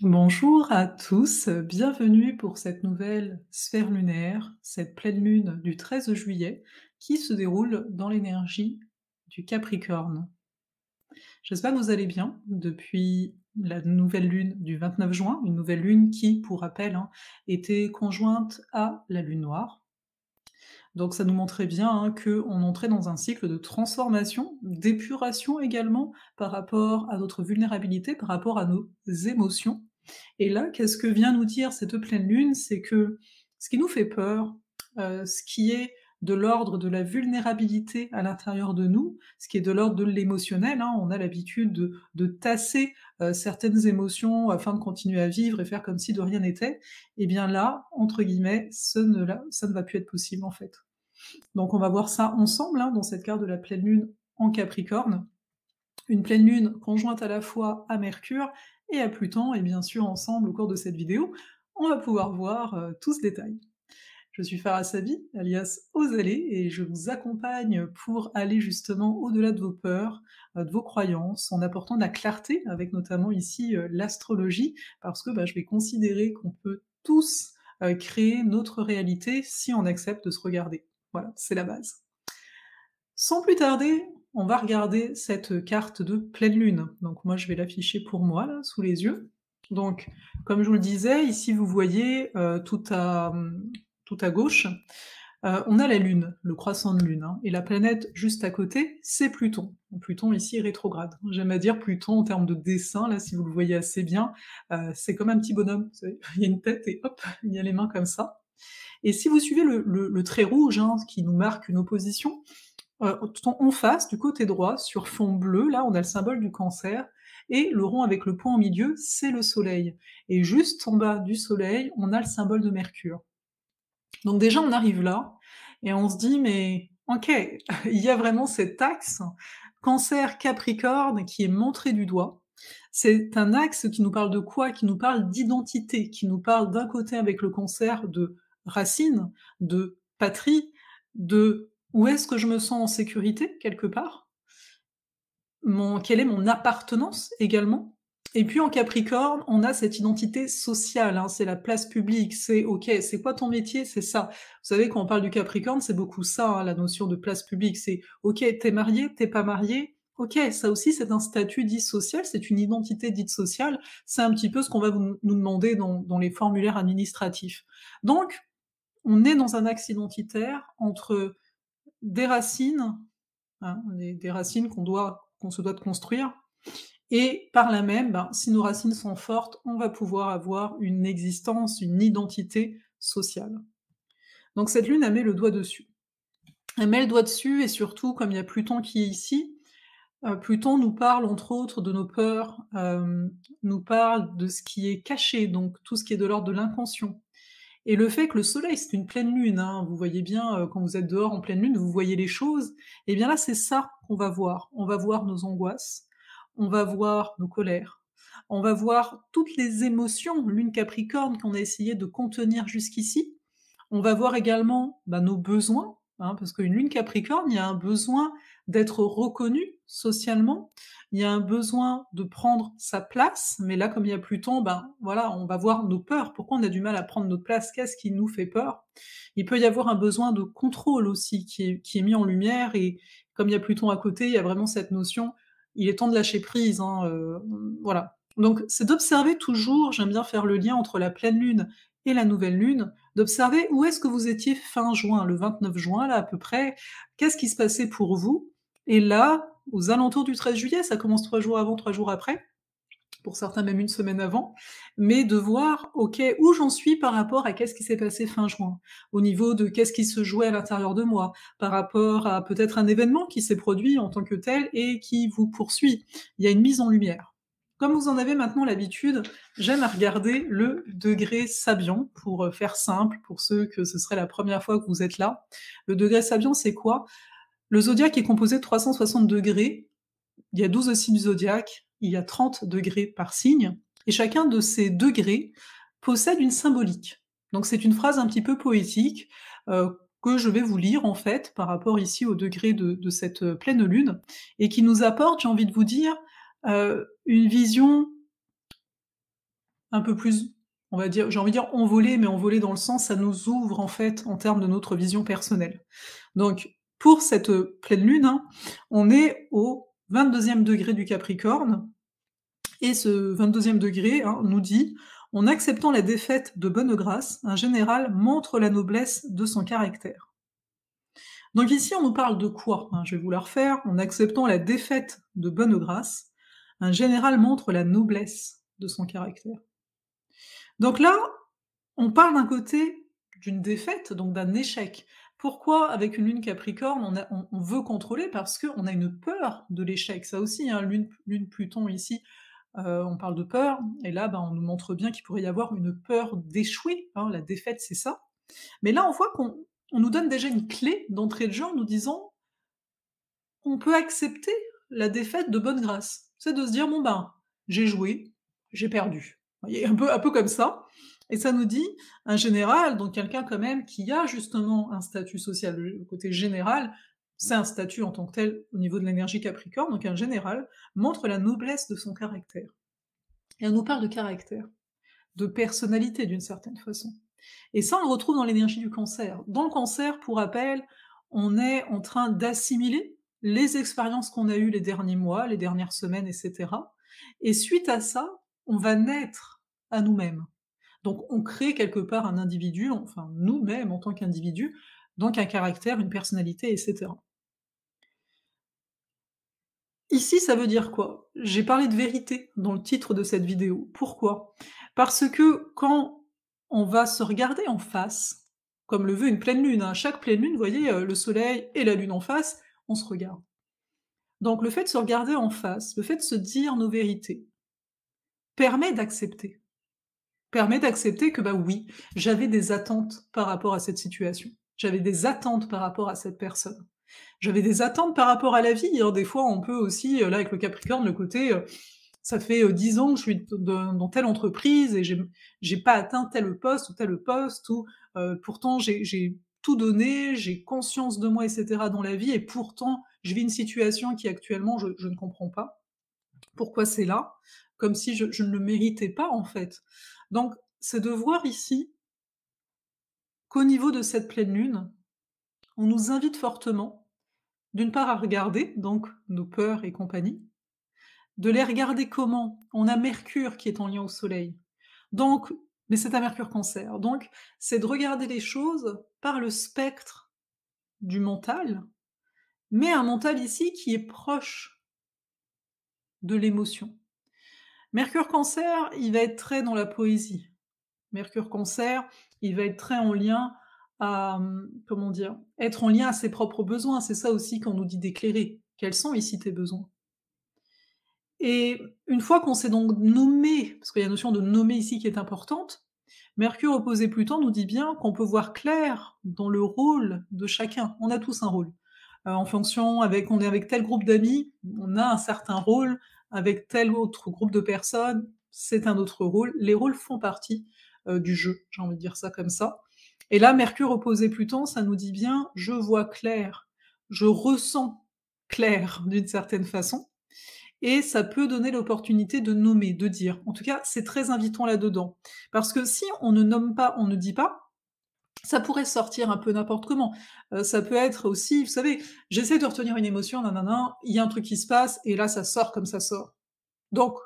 Bonjour à tous, bienvenue pour cette nouvelle sphère lunaire, cette pleine lune du 13 juillet qui se déroule dans l'énergie du Capricorne. J'espère que vous allez bien depuis la nouvelle lune du 29 juin, une nouvelle lune qui, pour rappel, était conjointe à la lune noire. Donc ça nous montrait bien qu'on entrait dans un cycle de transformation, d'épuration également par rapport à notre vulnérabilité, par rapport à nos émotions. Et là, qu'est-ce que vient nous dire cette pleine lune? C'est que ce qui nous fait peur, ce qui est de l'ordre de la vulnérabilité à l'intérieur de nous, ce qui est de l'ordre de l'émotionnel, on a l'habitude de tasser, certaines émotions afin de continuer à vivre et faire comme si de rien n'était. Et bien là, entre guillemets, ça ne va plus être possible en fait. Donc on va voir ça ensemble, dans cette carte de la pleine lune en Capricorne. Une pleine lune conjointe à la fois à Mercure et à Pluton, et bien sûr ensemble au cours de cette vidéo, on va pouvoir voir tout ce détail. Je suis Farah Savi, alias Osalé, et je vous accompagne pour aller justement au-delà de vos peurs, de vos croyances, en apportant de la clarté, avec notamment ici l'astrologie, parce que je vais considérer qu'on peut tous créer notre réalité si on accepte de se regarder. Voilà, c'est la base. Sans plus tarder, on va regarder cette carte de pleine lune. Donc moi, je vais l'afficher pour moi, là, sous les yeux. Donc, comme je vous le disais, ici, vous voyez, tout à gauche, on a la lune, le croissant de lune, et la planète juste à côté, c'est Pluton. Pluton ici est rétrograde. J'aime à dire Pluton en termes de dessin, là, si vous le voyez assez bien, c'est comme un petit bonhomme, vous savez, il y a une tête et hop, il y a les mains comme ça. Et si vous suivez le trait rouge, qui nous marque une opposition, en face, du côté droit, sur fond bleu, là, on a le symbole du Cancer, et le rond avec le point au milieu, c'est le Soleil. Et juste en bas du Soleil, on a le symbole de Mercure. Donc déjà, on arrive là, et on se dit: «Mais OK, il y a vraiment cet axe Cancer-Capricorne qui est montré du doigt». C'est un axe qui nous parle de quoi? Qui nous parle d'identité, qui nous parle d'un côté avec le Cancer de racines, de patrie, de où est-ce que je me sens en sécurité quelque part, quelle est mon appartenance également. Et puis en Capricorne, on a cette identité sociale, c'est la place publique, c'est OK, c'est quoi ton métier? C'est ça. Vous savez, quand on parle du Capricorne, c'est beaucoup ça, la notion de place publique, c'est OK, t'es marié, t'es pas marié, OK, ça aussi c'est un statut dit social, c'est une identité dite sociale, c'est un petit peu ce qu'on va nous demander dans les formulaires administratifs. Donc, on est dans un axe identitaire entre des racines, des racines qu'on se doit de construire, et par là même, si nos racines sont fortes, on va pouvoir avoir une existence, une identité sociale. Donc cette lune, elle met le doigt dessus. Elle met le doigt dessus et surtout, comme il y a Pluton qui est ici, Pluton nous parle entre autres de nos peurs, nous parle de ce qui est caché, donc tout ce qui est de l'ordre de l'inconscient. Et le fait que le soleil, c'est une pleine lune, vous voyez bien, quand vous êtes dehors en pleine lune, vous voyez les choses, et bien là, c'est ça qu'on va voir. On va voir nos angoisses, on va voir nos colères, on va voir toutes les émotions, lune Capricorne, qu'on a essayé de contenir jusqu'ici. On va voir également, nos besoins, parce qu'une lune Capricorne, il y a un besoin d'être reconnu socialement, il y a un besoin de prendre sa place, mais là, comme il y a Pluton, voilà, on va voir nos peurs. Pourquoi on a du mal à prendre notre place? Qu'est-ce qui nous fait peur? Il peut y avoir un besoin de contrôle aussi qui est mis en lumière, et comme il y a Pluton à côté, il y a vraiment cette notion, il est temps de lâcher prise, voilà. Donc c'est d'observer toujours, j'aime bien faire le lien entre la pleine lune et la nouvelle lune, d'observer où est-ce que vous étiez fin juin, le 29 juin, là, à peu près. Qu'est-ce qui se passait pour vous? Et là, aux alentours du 13 juillet, ça commence 3 jours avant, 3 jours après, pour certains même une semaine avant, mais de voir, OK, où j'en suis par rapport à qu'est-ce qui s'est passé fin juin? Au niveau de qu'est-ce qui se jouait à l'intérieur de moi? Par rapport à peut-être un événement qui s'est produit en tant que tel et qui vous poursuit. Il y a une mise en lumière. Comme vous en avez maintenant l'habitude, j'aime à regarder le degré Sabian, pour faire simple, pour ceux que ce serait la première fois que vous êtes là. Le degré Sabian, c'est quoi? Le zodiaque est composé de 360 degrés, il y a 12 signes du zodiaque, il y a 30 degrés par signe, et chacun de ces degrés possède une symbolique. Donc c'est une phrase un petit peu poétique, que je vais vous lire en fait, par rapport ici au degré de cette pleine lune, et qui nous apporte, j'ai envie de vous dire, une vision un peu plus, on va dire, j'ai envie de dire envolé, mais envolé dans le sens, ça nous ouvre en fait en termes de notre vision personnelle. Donc pour cette, pleine lune, hein, on est au 22e degré du Capricorne et ce 22e degré, hein, nous dit: «En acceptant la défaite de bonne grâce, un général montre la noblesse de son caractère». Donc ici, on nous parle de quoi? Hein, je vais vous la refaire. En acceptant la défaite de bonne grâce, un général montre la noblesse de son caractère. Donc là, on parle d'un côté d'une défaite, donc d'un échec. Pourquoi avec une lune Capricorne, on veut contrôler? Parce qu'on a une peur de l'échec. Ça aussi, hein, lune Pluton ici, on parle de peur et là, ben, on nous montre bien qu'il pourrait y avoir une peur d'échouer, hein, la défaite, c'est ça. Mais là, on voit qu'on nous donne déjà une clé d'entrée de jeu en nous disant: «On peut accepter la défaite de bonne grâce». C'est de se dire: «Bon, ben, j'ai joué, j'ai perdu». Vous voyez? Un peu comme ça et ça nous dit un général, donc quelqu'un quand même qui a justement un statut social. Le côté général, c'est un statut en tant que tel au niveau de l'énergie Capricorne, donc un général montre la noblesse de son caractère et on nous parle de caractère, de personnalité d'une certaine façon. Et ça, on le retrouve dans l'énergie du Cancer. Dans le Cancer, pour rappel, on est en train d'assimiler les expériences qu'on a eues les derniers mois, les dernières semaines, et cetera. Et suite à ça, on va naître à nous-mêmes. Donc on crée quelque part un individu, enfin nous-mêmes en tant qu'individu, donc un caractère, une personnalité, et cetera. Ici, ça veut dire quoi? J'ai parlé de vérité dans le titre de cette vidéo. Pourquoi? Parce que quand on va se regarder en face, comme le veut une pleine lune, hein, chaque pleine lune, vous voyez, le soleil et la lune en face, on se regarde. Donc le fait de se regarder en face, le fait de se dire nos vérités, permet d'accepter. Permet d'accepter que, bah oui, j'avais des attentes par rapport à cette situation. J'avais des attentes par rapport à cette personne. J'avais des attentes par rapport à la vie, hein. Des fois, on peut aussi, là, avec le Capricorne, le côté, ça fait, 10 ans que je suis dans telle entreprise et j'ai pas atteint tel poste ou tel poste ou, pourtant j'ai tout donné, j'ai conscience de moi et cetera dans la vie et pourtant je vis une situation qui actuellement je ne comprends pas pourquoi c'est là, comme si je ne le méritais pas, en fait. Donc c'est de voir ici qu'au niveau de cette pleine lune, on nous invite fortement, d'une part à regarder donc nos peurs et compagnie. De les regarder comment? On a Mercure qui est en lien au Soleil. Donc mais c'est un Mercure Cancer, donc c'est de regarder les choses par le spectre du mental, mais un mental ici qui est proche de l'émotion. Mercure Cancer, il va être très dans la poésie. Mercure Cancer, il va être très en lien à, comment dire? Être en lien à ses propres besoins. C'est ça aussi qu'on nous dit d'éclairer. Quels sont ici tes besoins? Et une fois qu'on s'est donc nommé, parce qu'il y a la notion de nommer ici qui est importante, Mercure opposé Pluton nous dit bien qu'on peut voir clair dans le rôle de chacun. On a tous un rôle. En fonction avec on est avec tel groupe d'amis, on a un certain rôle, avec tel autre groupe de personnes, c'est un autre rôle. Les rôles font partie, du jeu, j'ai envie de dire ça comme ça. Et là, Mercure opposé Pluton, ça nous dit bien: «Je vois clair, je ressens clair» d'une certaine façon. Et ça peut donner l'opportunité de nommer, de dire. En tout cas, c'est très invitant là-dedans. Parce que si on ne nomme pas, on ne dit pas, ça pourrait sortir un peu n'importe comment. Ça peut être aussi, vous savez, j'essaie de retenir une émotion, nanana, il y a un truc qui se passe et là ça sort comme ça sort. Donc,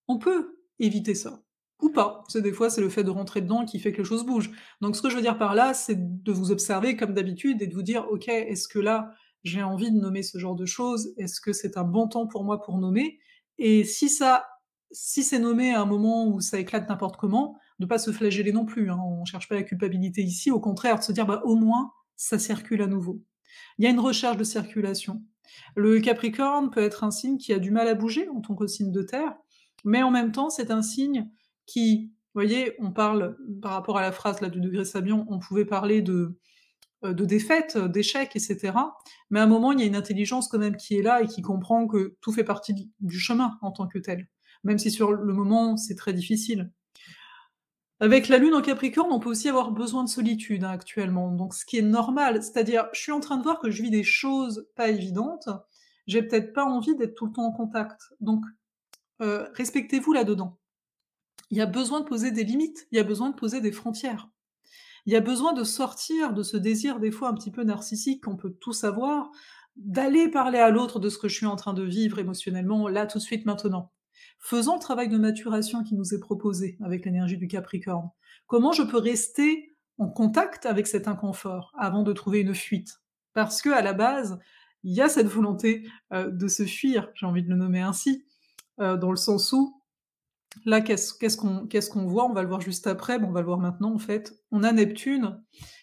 on peut éviter ça. Ou pas. C'est des fois, c'est le fait de rentrer dedans qui fait que les choses bougent. Donc ce que je veux dire par là, c'est de vous observer comme d'habitude et de vous dire: «OK, est-ce que là, j'ai envie de nommer ce genre de choses? Est-ce que c'est un bon temps pour moi pour nommer?» Et si c'est nommé à un moment où ça éclate n'importe comment, ne pas se flageller non plus, hein. On cherche pas la culpabilité ici, au contraire, de se dire: «Bah, au moins, ça circule à nouveau». Il y a une recherche de circulation. Le Capricorne peut être un signe qui a du mal à bouger en tant que signe de terre, mais en même temps, c'est un signe qui, vous voyez, on parle par rapport à la phrase là du degré Sabian, on pouvait parler de défaite, d'échec et cetera, mais à un moment, il y a une intelligence quand même qui est là et qui comprend que tout fait partie du chemin en tant que tel, même si sur le moment, c'est très difficile. Avec la lune en Capricorne, on peut aussi avoir besoin de solitude, hein, actuellement, donc ce qui est normal. C'est-à-dire, je suis en train de voir que je vis des choses pas évidentes, j'ai peut-être pas envie d'être tout le temps en contact, donc respectez-vous là-dedans. Il y a besoin de poser des limites, il y a besoin de poser des frontières. Il y a besoin de sortir de ce désir des fois un petit peu narcissique qu'on peut tous avoir, d'aller parler à l'autre de ce que je suis en train de vivre émotionnellement, là, tout de suite, maintenant. Faisons le travail de maturation qui nous est proposé avec l'énergie du Capricorne. Comment je peux rester en contact avec cet inconfort avant de trouver une fuite? Parce que à la base, il y a cette volonté, de se fuir, j'ai envie de le nommer ainsi, dans le sens où là, qu'est-ce qu'on voit? On va le voir juste après, mais on va le voir maintenant, en fait. On a Neptune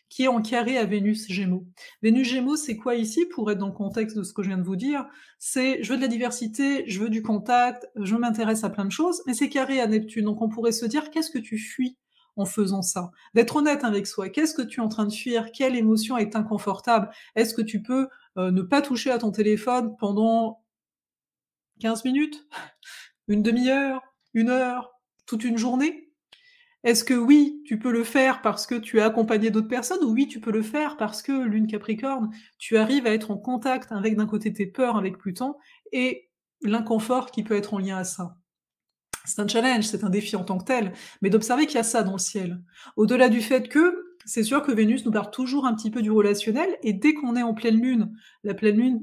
qui est en carré à Vénus Gémeaux. Vénus Gémeaux, c'est quoi ici? Pour être dans le contexte de ce que je viens de vous dire, c'est: je veux de la diversité, je veux du contact, je m'intéresse à plein de choses, mais c'est carré à Neptune. Donc on pourrait se dire: qu'est-ce que tu fuis en faisant ça? D'être honnête avec soi. Qu'est-ce que tu es en train de fuir? Quelle émotion est inconfortable? Est-ce que tu peux, ne pas toucher à ton téléphone pendant 15 minutes? Une demi-heure? Une heure? Toute une journée? Est-ce que oui, tu peux le faire parce que tu es accompagné d'autres personnes, ou oui, tu peux le faire parce que, Lune Capricorne, tu arrives à être en contact avec, d'un côté, tes peurs avec Pluton et l'inconfort qui peut être en lien à ça? C'est un challenge, c'est un défi en tant que tel, mais d'observer qu'il y a ça dans le ciel. Au-delà du fait que, c'est sûr que Vénus nous parle toujours un petit peu du relationnel, et dès qu'on est en pleine lune, la pleine lune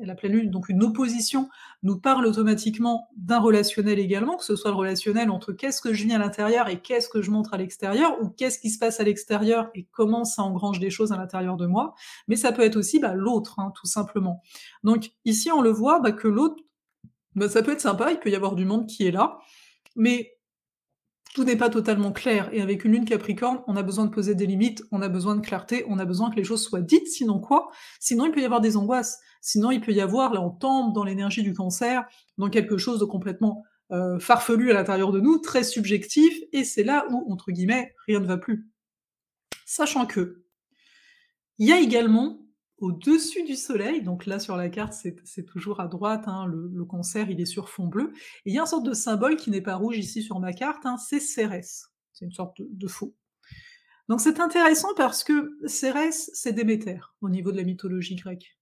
la pleine lune, donc une opposition, nous parle automatiquement d'un relationnel également, que ce soit le relationnel entre qu'est-ce que je vis à l'intérieur et qu'est-ce que je montre à l'extérieur, ou qu'est-ce qui se passe à l'extérieur et comment ça engrange des choses à l'intérieur de moi, mais ça peut être aussi, l'autre, hein, tout simplement. Donc ici, on le voit, que l'autre, ça peut être sympa, il peut y avoir du monde qui est là, mais tout n'est pas totalement clair, et avec une lune Capricorne, on a besoin de poser des limites, on a besoin de clarté, on a besoin que les choses soient dites, sinon quoi? Sinon il peut y avoir des angoisses, sinon il peut y avoir, là on tombe dans l'énergie du Cancer, dans quelque chose de complètement, farfelu à l'intérieur de nous, très subjectif, et c'est là où, entre guillemets, «rien ne va plus». Sachant que, il y a également, au-dessus du soleil, donc là sur la carte c'est toujours à droite, hein, le Cancer il est sur fond bleu, et il y a une sorte de symbole qui n'est pas rouge ici sur ma carte, hein, c'est Cérès. C'est une sorte de faux. Donc c'est intéressant parce que Cérès, c'est Déméter, au niveau de la mythologie grecque.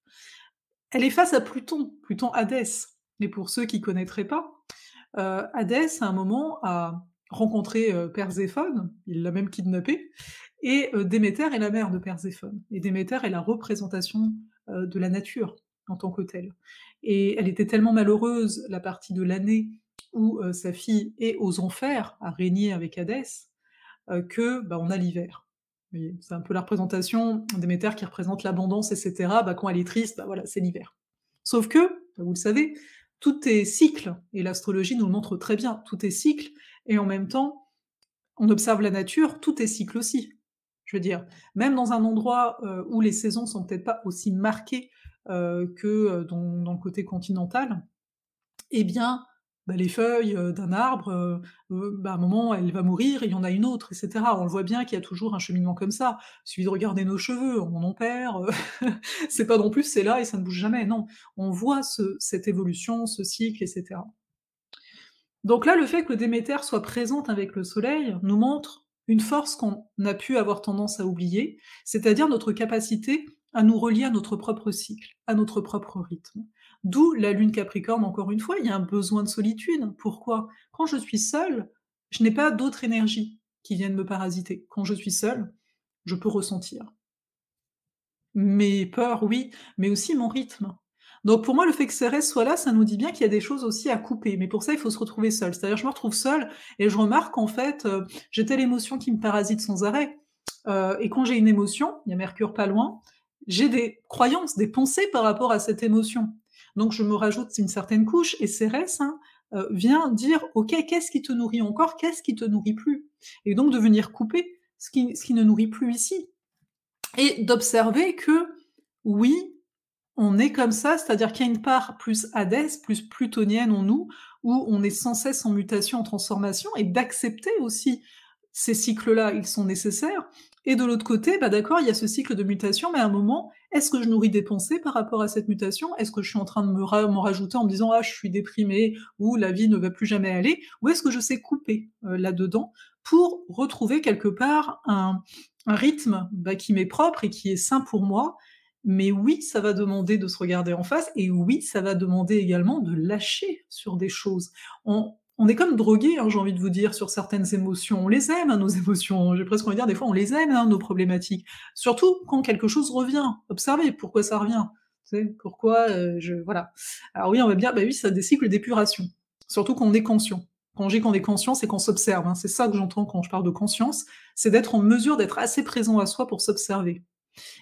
Elle est face à Pluton, Pluton Hadès. Et pour ceux qui connaîtraient pas, Hadès, à un moment, a rencontré, Perséphone, il l'a même kidnappée, et Déméter est la mère de Perséphone. Et Déméter est la représentation, de la nature, en tant que telle. Et elle était tellement malheureuse, la partie de l'année où, sa fille est aux enfers, à régner avec Hadès, que, on a l'hiver. Vous voyez? C'est un peu la représentation, Déméter qui représente l'abondance et cetera, quand elle est triste, voilà, c'est l'hiver. Sauf que, vous le savez, tout est cycle, et l'astrologie nous le montre très bien, tout est cycle, et en même temps, on observe la nature, tout est cycle aussi. Je veux dire, même dans un endroit, où les saisons sont peut-être pas aussi marquées, que, dans le côté continental, eh bien, les feuilles, d'un arbre, à un moment, elle va mourir et il y en a une autre, et cetera. On le voit bien qu'il y a toujours un cheminement comme ça. Il suffit de regarder nos cheveux, on en perd, c'est pas non plus c'est là et ça ne bouge jamais, non. On voit cette évolution, ce cycle, et cetera. Donc là, le fait que Déméter soit présente avec le soleil nous montre une force qu'on a pu avoir tendance à oublier, c'est-à-dire notre capacité à nous relier à notre propre cycle, à notre propre rythme. D'où la lune Capricorne, encore une fois, il y a un besoin de solitude. Pourquoi? Quand je suis seule, je n'ai pas d'autres énergies qui viennent me parasiter. Quand je suis seule, je peux ressentir. Mes peurs, oui, mais aussi mon rythme. Donc pour moi, le fait que Cérès soit là, ça nous dit bien qu'il y a des choses aussi à couper, mais pour ça, il faut se retrouver seul. C'est-à-dire, je me retrouve seule et je remarque qu'en fait, j'ai telle émotion qui me parasite sans arrêt, et quand j'ai une émotion, il y a Mercure pas loin, j'ai des croyances, des pensées par rapport à cette émotion. Donc je me rajoute une certaine couche, et Cérès, hein, vient dire: «OK, qu'est-ce qui te nourrit encore? Qu'est-ce qui te nourrit plus?» Et donc de venir couper ce qui ne nourrit plus ici. Et d'observer que, oui, on est comme ça, c'est-à-dire qu'il y a une part plus hadès, plus plutonienne en nous, où on est sans cesse en mutation, en transformation, et d'accepter aussi ces cycles-là, ils sont nécessaires. Et de l'autre côté, d'accord, il y a ce cycle de mutation, mais à un moment, est-ce que je nourris des pensées par rapport à cette mutation? Est-ce que je suis en train de m'en rajouter en me disant: «Ah, je suis déprimée» ou «La vie ne va plus jamais aller», ou est-ce que je sais couper, là-dedans pour retrouver quelque part un rythme, qui m'est propre et qui est sain pour moi? Mais oui, ça va demander de se regarder en face, et oui, ça va demander également de lâcher sur des choses. on est comme drogués, hein, j'ai envie de vous dire, sur certaines émotions. On les aime, hein, nos émotions. J'ai presque envie de dire, des fois, on les aime, hein, nos problématiques. Surtout quand quelque chose revient. Observez pourquoi ça revient. Tu sais, pourquoi voilà. Alors oui, on va me dire, bah oui, ça a des cycles d'épuration. Surtout quand on est conscient. Quand je dis qu'on est conscient, c'est qu'on s'observe, hein. C'est ça que j'entends quand je parle de conscience, c'est d'être en mesure d'être assez présent à soi pour s'observer.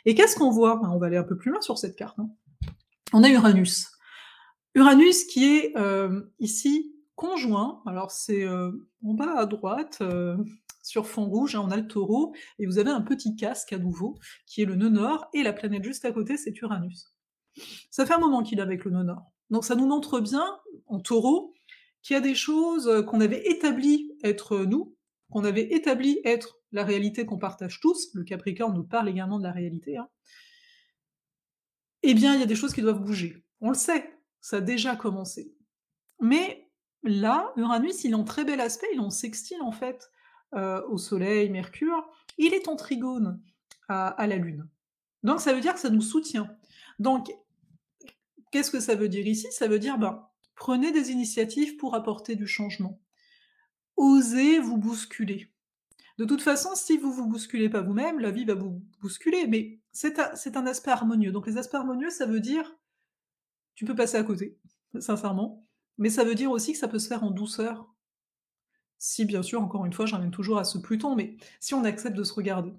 Et qu'est-ce qu'on voit? On va aller un peu plus loin sur cette carte, hein. On a Uranus. Uranus qui est, ici conjoint, alors c'est, en bas à droite, sur fond rouge, hein, on a le Taureau et vous avez un petit casque à nouveau, qui est le nœud nord et la planète juste à côté, c'est Uranus. Ça fait un moment qu'il est avec le nœud nord. Donc ça nous montre bien, en Taureau, qu'il y a des choses, qu'on avait établies être, nous, qu'on avait établi être la réalité qu'on partage tous, le Capricorne nous parle également de la réalité, hein. Eh bien, il y a des choses qui doivent bouger. On le sait, ça a déjà commencé. Mais là, Uranus, il est en très bel aspect, il est en sextile en fait, au Soleil, Mercure, il est en trigone à la Lune. Donc ça veut dire que ça nous soutient. Donc, qu'est-ce que ça veut dire ici? Ça veut dire, ben, prenez des initiatives pour apporter du changement. Osez vous bousculer. De toute façon, si vous vous bousculez pas vous-même, la vie va vous bousculer, mais c'est un aspect harmonieux. Donc les aspects harmonieux, ça veut dire tu peux passer à côté, sincèrement, mais ça veut dire aussi que ça peut se faire en douceur. Si bien sûr, encore une fois, je ramène toujours à ce Pluton, mais si on accepte de se regarder.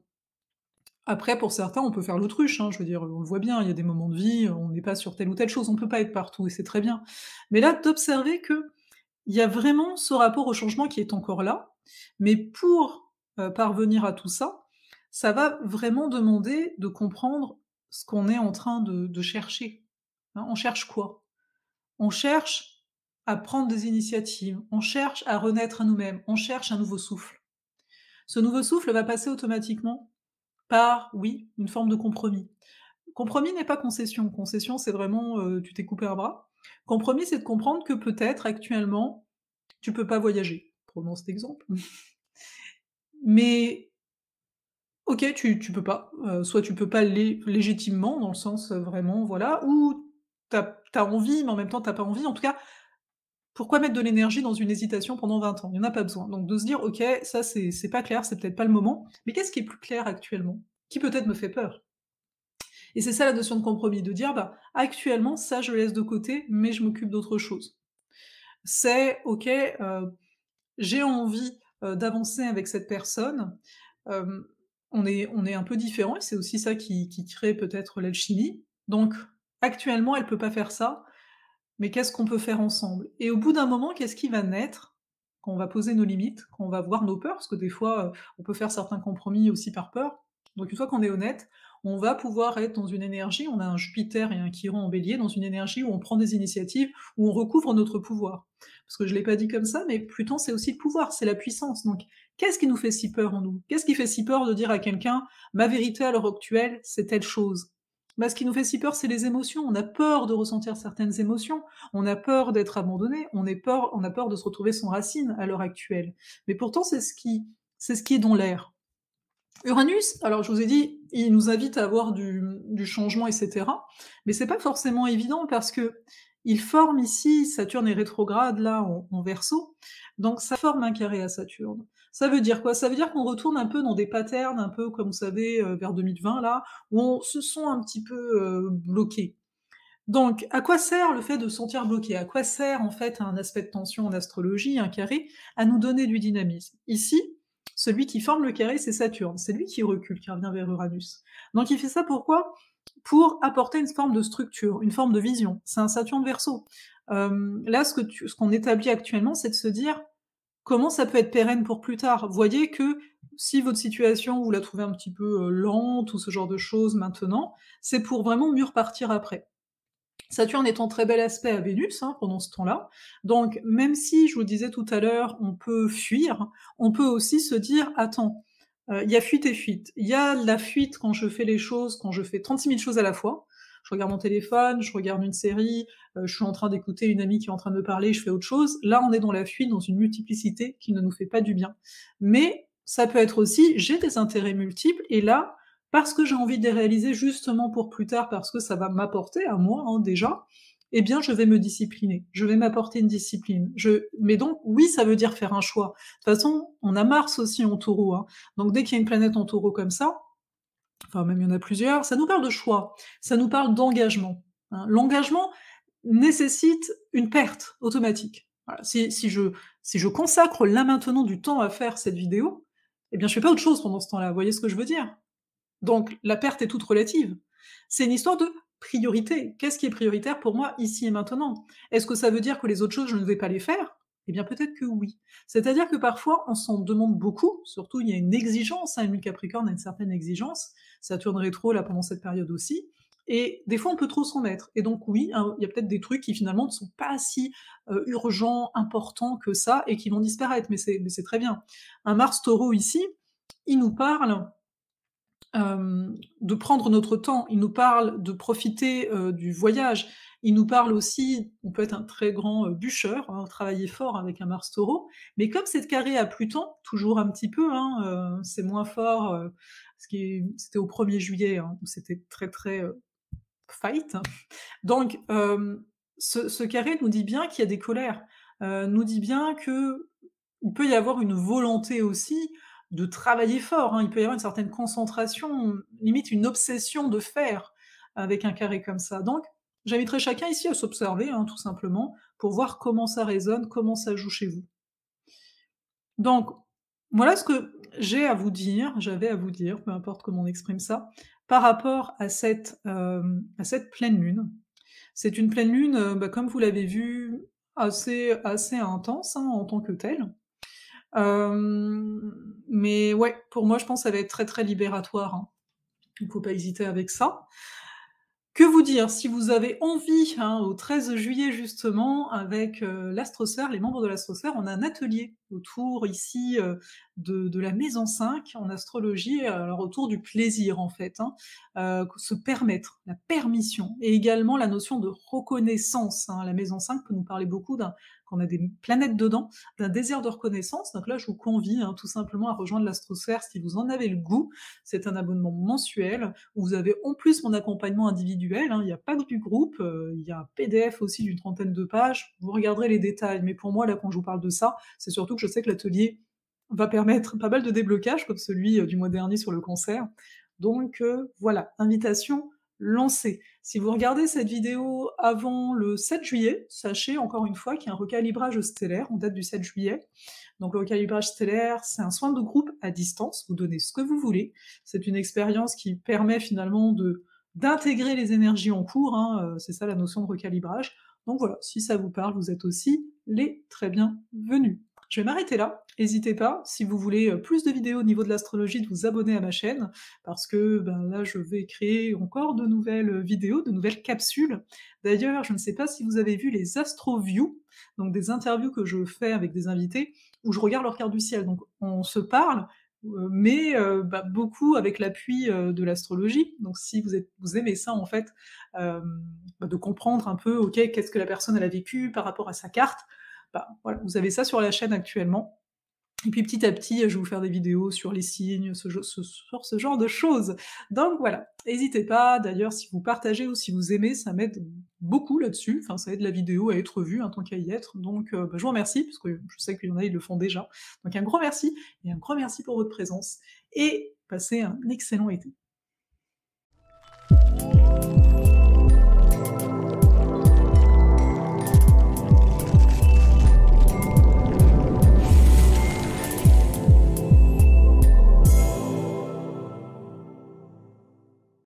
Après, pour certains, on peut faire l'autruche, hein, je veux dire, on le voit bien, il y a des moments de vie, on n'est pas sur telle ou telle chose, on peut pas être partout et c'est très bien. Mais là, d'observer que il y a vraiment ce rapport au changement qui est encore là, mais pour, parvenir à tout ça, ça va vraiment demander de comprendre ce qu'on est en train de chercher, hein. On cherche quoi? On cherche à prendre des initiatives, on cherche à renaître à nous-mêmes, on cherche un nouveau souffle. Ce nouveau souffle va passer automatiquement par, oui, une forme de compromis. Compromis n'est pas concession. Concession, c'est vraiment, tu t'es coupé un bras. Compromis, c'est de comprendre que peut-être actuellement, tu peux pas voyager. Prenons cet exemple. Mais OK, tu peux pas, soit tu peux pas légitimement dans le sens, vraiment voilà, ou tu as envie, mais en même temps tu as pas envie. En tout cas, pourquoi mettre de l'énergie dans une hésitation pendant 20 ans? Il y en a pas besoin. Donc de se dire: «OK, ça c'est pas clair, c'est peut-être pas le moment, mais qu'est-ce qui est plus clair actuellement? Qui peut-être me fait peur?» Et c'est ça la notion de compromis, de dire: «Bah, actuellement, ça je le laisse de côté, mais je m'occupe d'autre chose». C'est: «OK, j'ai envie, d'avancer avec cette personne, hem, on est un peu différents et c'est aussi ça qui crée peut-être l'alchimie. Donc actuellement, elle peut pas faire ça, mais qu'est-ce qu'on peut faire ensemble? Et au bout d'un moment, qu'est-ce qui va naître? Quand on va poser nos limites, quand on va voir nos peurs, parce que des fois, on peut faire certains compromis aussi par peur. Donc une fois qu'on est honnête, on va pouvoir être dans une énergie, on a un Jupiter et un Chiron en Bélier, dans une énergie où on prend des initiatives, où on recouvre notre pouvoir. Parce que je l'ai pas dit comme ça, mais Pluton, c'est aussi le pouvoir, c'est la puissance. Donc qu'est-ce qui nous fait si peur en nous? Qu'est-ce qui fait si peur de dire à quelqu'un: «Ma vérité à l'heure actuelle, c'est telle chose»? Bah, ce qui nous fait si peur, c'est les émotions. On a peur de ressentir certaines émotions, on a peur d'être abandonné, on a peur de se retrouver sans racine à l'heure actuelle. Mais pourtant, c'est ce qui est dans l'air. Uranus, alors je vous ai dit, il nous invite à avoir du changement, et cetera, mais c'est pas forcément évident parce que il forme ici, Saturne est rétrograde là en Verseau, donc ça forme un carré à Saturne. Ça veut dire quoi? Ça veut dire qu'on retourne un peu dans des patterns, un peu comme vous savez, vers 2020 là, où on se sent un petit peu, bloqué. Donc, à quoi sert le fait de se sentir bloqué? À quoi sert, en fait, un aspect de tension en astrologie, un carré? À nous donner du dynamisme. Ici, celui qui forme le carré, c'est Saturne. C'est lui qui recule, qui revient vers Uranus. Donc il fait ça pourquoi? Pour apporter une forme de structure, une forme de vision. C'est un Saturne Verseau. Là, ce qu'on établit actuellement, c'est de se dire: «Comment ça peut être pérenne pour plus tard?» Voyez que si votre situation, vous la trouvez un petit peu, lente ou ce genre de choses maintenant, c'est pour vraiment mieux repartir après. Saturne est en très bel aspect à Vénus, hein, pendant ce temps-là. Donc, même si, je vous le disais tout à l'heure, on peut fuir, on peut aussi se dire: «Attends, il y a fuite et fuite». Il y a la fuite quand je fais les choses, quand je fais 36 000 choses à la fois. Je regarde mon téléphone, je regarde une série, je suis en train d'écouter une amie qui est en train de me parler, je fais autre chose. Là, on est dans la fuite, dans une multiplicité qui ne nous fait pas du bien. Mais ça peut être aussi, j'ai des intérêts multiples et là, parce que j'ai envie de les réaliser justement pour plus tard, parce que ça va m'apporter à moi, hein, déjà, eh bien, je vais me discipliner, je vais m'apporter une discipline. Mais donc, oui, ça veut dire faire un choix. De toute façon, on a Mars aussi en Taureau, hein, donc dès qu'il y a une planète en Taureau comme ça, enfin même il y en a plusieurs, ça nous parle de choix, ça nous parle d'engagement, hein. L'engagement nécessite une perte automatique. Voilà, si je consacre là maintenant du temps à faire cette vidéo, eh bien je fais pas autre chose pendant ce temps-là, vous voyez ce que je veux dire? Donc la perte est toute relative. C'est une histoire de priorité. Qu'est-ce qui est prioritaire pour moi ici et maintenant? Est-ce que ça veut dire que les autres choses, je ne vais pas les faire? Eh bien peut-être que oui. C'est-à-dire que parfois on s'en demande beaucoup, surtout il y a une exigence, hein, une Lune Capricorne a une certaine exigence, Saturne rétro là pendant cette période aussi, et des fois on peut trop s'en mettre. Et donc oui, hein, il y a peut-être des trucs qui finalement ne sont pas si urgents, importants que ça, et qui vont disparaître, mais c'est très bien. Un Mars Taureau ici, il nous parle de prendre notre temps, il nous parle de profiter, du voyage, il nous parle aussi on peut être un très grand, bûcheur, hein, travailler fort avec un Mars Taureau, mais comme c'est carré à Pluton, toujours un petit peu, hein, c'est moins fort, c'était au 1er juillet, hein, où c'était très, très, fight. Donc ce carré nous dit bien qu'il y a des colères, nous dit bien que il peut y avoir une volonté aussi de travailler fort, hein. Il peut y avoir une certaine concentration, limite une obsession de faire avec un carré comme ça. Donc j'inviterai chacun ici à s'observer, hein, tout simplement, pour voir comment ça résonne, comment ça joue chez vous. Donc voilà ce que j'avais à vous dire, peu importe comment on exprime ça, par rapport à cette pleine lune. C'est une pleine lune, bah, comme vous l'avez vu, assez intense, hein, en tant que telle. Mais ouais, pour moi, je pense que ça va être très, très libératoire, hein. Il faut pas hésiter avec ça. Que vous dire? Si vous avez envie, hein, au 13 juillet justement, avec, l'Astrosphère, les membres de l'Astrosphère, on a un atelier autour ici, de la maison 5 en astrologie, alors autour du plaisir en fait, hein, se permettre, la permission et également la notion de reconnaissance, hein. La maison 5 peut nous parler beaucoup d'un quand on a des planètes dedans, d'un désir de reconnaissance. Donc là, je vous convie, hein, tout simplement à rejoindre l'Astrosphère si vous en avez le goût. C'est un abonnement mensuel où vous avez en plus mon accompagnement individuel, hein, il n'y a pas que du groupe, il y a un PDF aussi d'une trentaine de pages, vous regarderez les détails, mais pour moi, là, quand je vous parle de ça, c'est surtout que je sais que l'atelier va permettre pas mal de déblocages, comme celui du mois dernier sur le cancer. Donc voilà, invitation lancée. Si vous regardez cette vidéo avant le 7 juillet, sachez encore une fois qu'il y a un recalibrage stellaire, en date du 7 juillet, donc le recalibrage stellaire, c'est un soin de groupe à distance, vous donnez ce que vous voulez. C'est une expérience qui permet finalement d'intégrer les énergies en cours, hein, c'est ça la notion de recalibrage. Donc voilà, si ça vous parle, vous êtes aussi les très bienvenus. Je vais m'arrêter là. N'hésitez pas, si vous voulez plus de vidéos au niveau de l'astrologie, de vous abonner à ma chaîne, parce que ben, là, je vais créer encore de nouvelles vidéos, de nouvelles capsules. D'ailleurs, je ne sais pas si vous avez vu les AstroView, donc des interviews que je fais avec des invités, où je regarde leur carte du ciel. Donc on se parle, mais bah, beaucoup avec l'appui de l'astrologie. Donc si vous aimez ça en fait, bah, de comprendre un peu, ok, qu'est-ce que la personne elle a vécu par rapport à sa carte, bah, voilà, vous avez ça sur la chaîne actuellement. Et puis petit à petit, je vais vous faire des vidéos sur les signes, sur ce genre de choses. Donc voilà, n'hésitez pas, d'ailleurs si vous partagez ou si vous aimez, ça m'aide beaucoup là-dessus, enfin ça aide la vidéo à être vue, hein, tant qu'à y être, donc bah, je vous remercie, parce que je sais qu'il y en a, ils le font déjà. Donc un gros merci, et un grand merci pour votre présence, et passez un excellent été.